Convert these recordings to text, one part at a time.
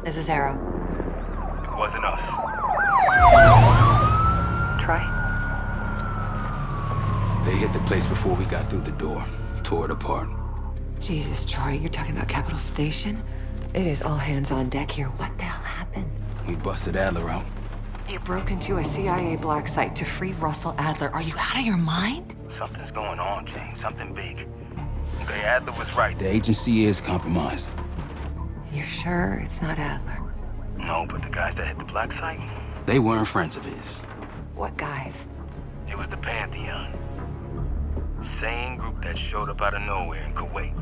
This is Arrow. It wasn't us. Troy? They hit the place before we got through the door. Tore it apart. Jesus, Troy, you're talking about Capitol Station? It is all hands on deck here. What the hell happened? We busted Adler out. You broke into a CIA black site to free Russell Adler. Are you out of your mind? Something's going on, Jane. Something big. Okay, Adler was right. The agency is compromised. You're sure it's not Adler? No, but the guys that hit the black site, They weren't friends of his. What guys? it was the Pantheon. Same group that showed up out of nowhere in Kuwait.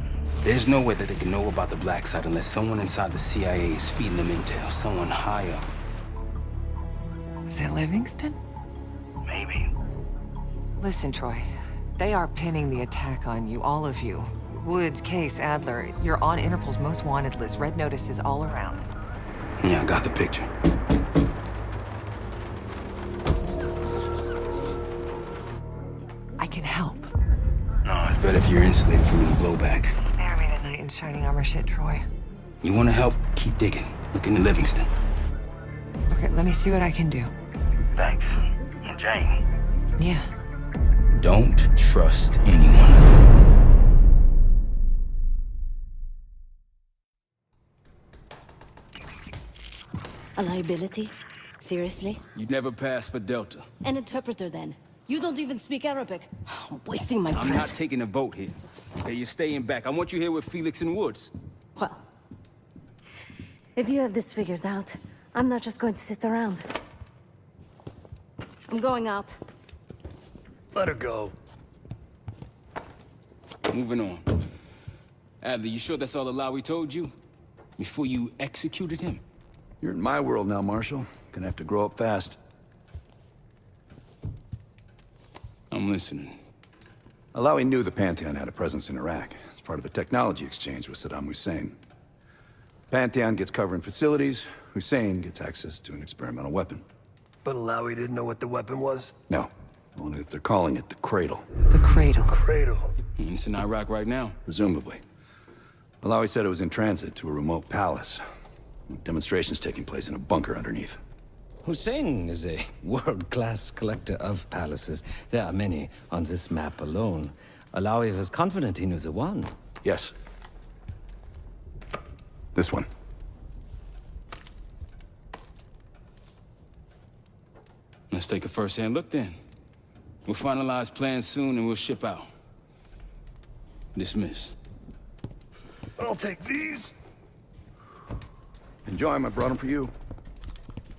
There's no way that they can know about the black site unless someone inside the CIA is feeding them intel. Someone high up. Is it Livingston? Maybe. Listen, Troy. They are pinning the attack on you, all of you. Woods, Case, Adler. You're on Interpol's most wanted list. Red notices all around. Yeah, I got the picture. I can help. No, it's But if you're insulated from any blowback, Spare me tonight in shining armor shit, Troy. you want to help, keep digging. Look into Livingston. Okay, let me see what I can do. thanks. And Jane, Yeah. Don't trust anyone. A liability? Seriously? You'd never pass for Delta. An interpreter then? You don't even speak Arabic. I'm wasting my I'm breath. not taking a vote here. Okay, you're staying back. I want you here with Felix and Woods. Well, if you have this figured out, I'm not just going to sit around. I'm going out. Let her go. Moving on. Adler, you sure that's all the lie we told you? Before you executed him? You're in my world now, Marshal. Gonna have to grow up fast. I'm listening. Alawi knew the Pantheon had a presence in Iraq. It's part of a technology exchange with Saddam Hussein. Pantheon gets cover in facilities. Hussein gets access to an experimental weapon. But Alawi didn't know what the weapon was? No, only that they're calling it the Cradle, The Cradle. Cradle. It's in Iraq right now. presumably. Alawi said it was in transit to a remote palace. Demonstrations taking place in a bunker underneath. Hussein is a world-class collector of palaces. There are many on this map alone. Alawi was confident he knew the one. Yes. This one. Let's take a first-hand look then. We'll finalize plans soon and we'll ship out. Dismiss. I'll take these. Enjoy 'em, I brought them for you.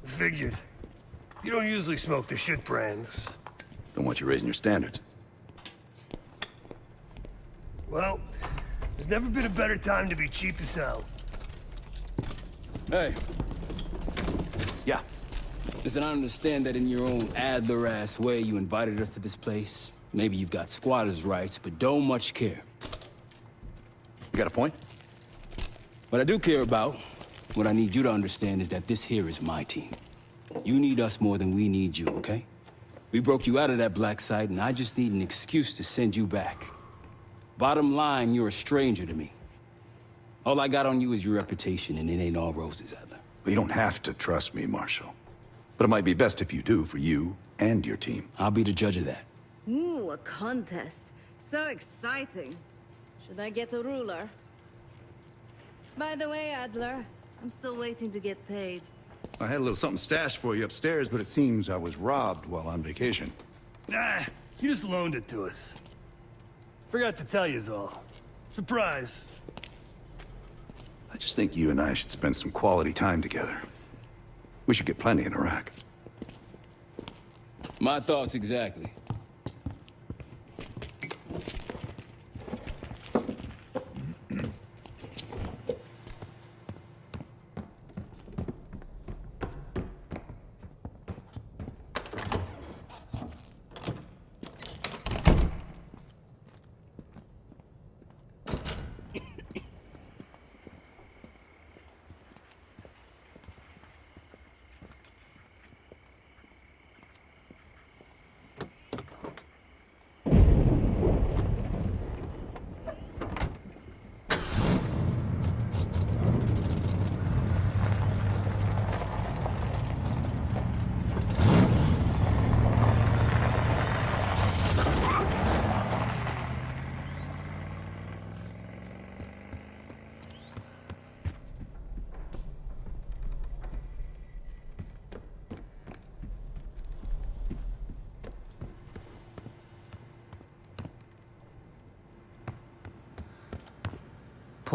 Figured. You don't usually smoke the shit brands. Don't want you raising your standards. Well, there's never been a better time to be cheap as hell. Hey, Yeah. listen, I understand that in your own Adler-ass way you invited us to this place. Maybe you've got squatters' rights, but don't much care. You got a point? What I do care about, what I need you to understand is that this here is my team. You need us more than we need you, okay? We broke you out of that black site, and I just need an excuse to send you back. Bottom line, you're a stranger to me. All I got on you is your reputation, and it ain't all roses, Adler. Well, you don't have to trust me, Marshal. But it might be best if you do, for you and your team. I'll be the judge of that. Ooh, a contest. So exciting. Should I get a ruler? By the way, Adler, I'm still waiting to get paid. I had a little something stashed for you upstairs, but it seems I was robbed while on vacation. Nah, you just loaned it to us. Forgot to tell yous all. Surprise. I just think you and I should spend some quality time together. We should get plenty in Iraq. My thoughts exactly.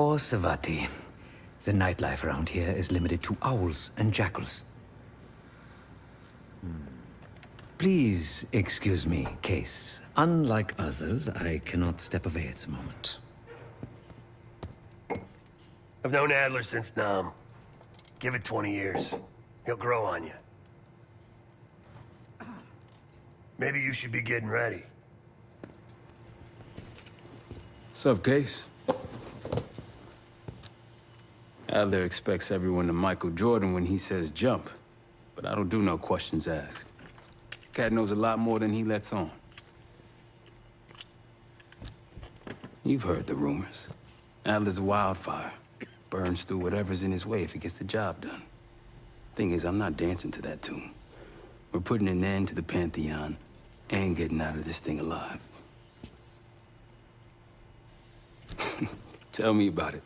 Poor Savati. The nightlife around here is limited to owls and jackals. Please excuse me, Case. Unlike others, I cannot step away at the moment. I've known Adler since Nam. Give it 20 years. He'll grow on you. Maybe you should be getting ready. Sup, Case? Adler expects everyone to Michael Jordan when he says jump, but I don't do no questions asked. Cat knows a lot more than he lets on. You've heard the rumors. Adler's a wildfire. Burns through whatever's in his way if he gets the job done. Thing is, I'm not dancing to that tune. We're putting an end to the Pantheon and getting out of this thing alive. Tell me about it.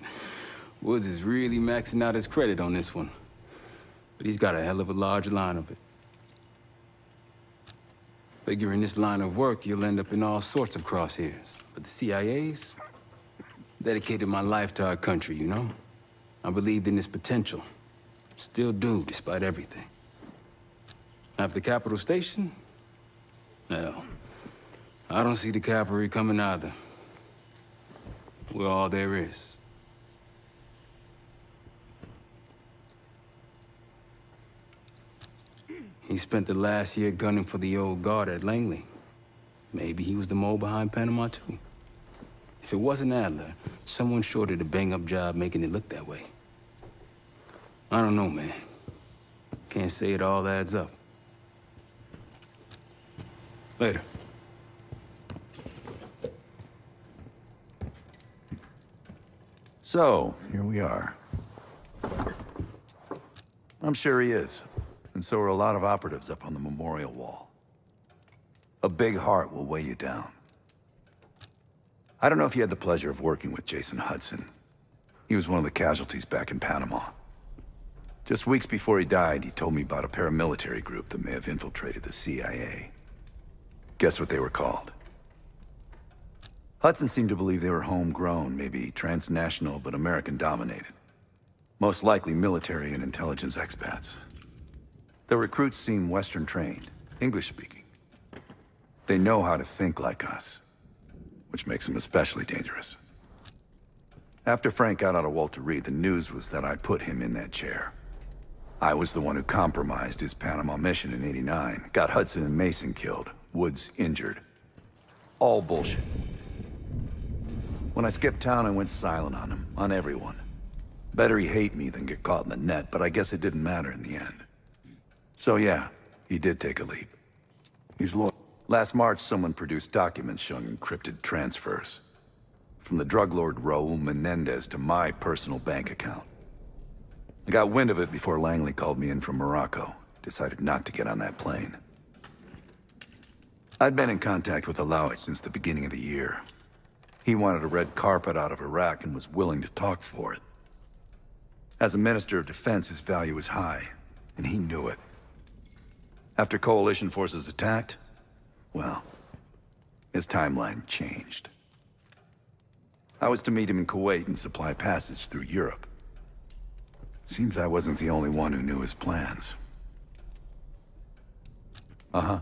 Woods is really maxing out his credit on this one. But he's got a hell of a large line of it. Figure in this line of work, you'll end up in all sorts of crosshairs. But the CIA's dedicated my life to our country, you know? I believed in its potential. Still do, despite everything. After Capital Station? Well, I don't see the cavalry coming either. We're all there is. He spent the last year gunning for the old guard at Langley. Maybe he was the mole behind Panama, too. If it wasn't Adler, someone sure did a bang-up job making it look that way. I don't know, man. Can't say it all adds up. Later. So, here we are. I'm sure he is. And so are a lot of operatives up on the memorial wall. A big heart will weigh you down. I don't know if you had the pleasure of working with Jason Hudson. He was one of the casualties back in Panama. Just weeks before he died, he told me about a paramilitary group that may have infiltrated the CIA. Guess what they were called? Hudson seemed to believe they were homegrown, maybe transnational but American-dominated. Most likely military and intelligence expats. The recruits seem Western-trained, English-speaking. They know how to think like us, which makes them especially dangerous. After Frank got out of Walter Reed, the news was that I put him in that chair. I was the one who compromised his Panama mission in '89, got Hudson and Mason killed, Woods injured. All bullshit. When I skipped town, I went silent on him, on everyone. Better he hate me than get caught in the net, but I guess it didn't matter in the end. So yeah, he did take a leap. He's loyal. Last March, someone produced documents showing encrypted transfers. From the drug lord Raul Menendez to my personal bank account. I got wind of it before Langley called me in from Morocco. Decided not to get on that plane. I'd been in contact with Alawi since the beginning of the year. He wanted a red carpet out of Iraq and was willing to talk for it. As a Minister of Defense, his value was high, and he knew it. After coalition forces attacked, well, his timeline changed. I was to meet him in Kuwait and supply passage through Europe. Seems I wasn't the only one who knew his plans. Uh-huh.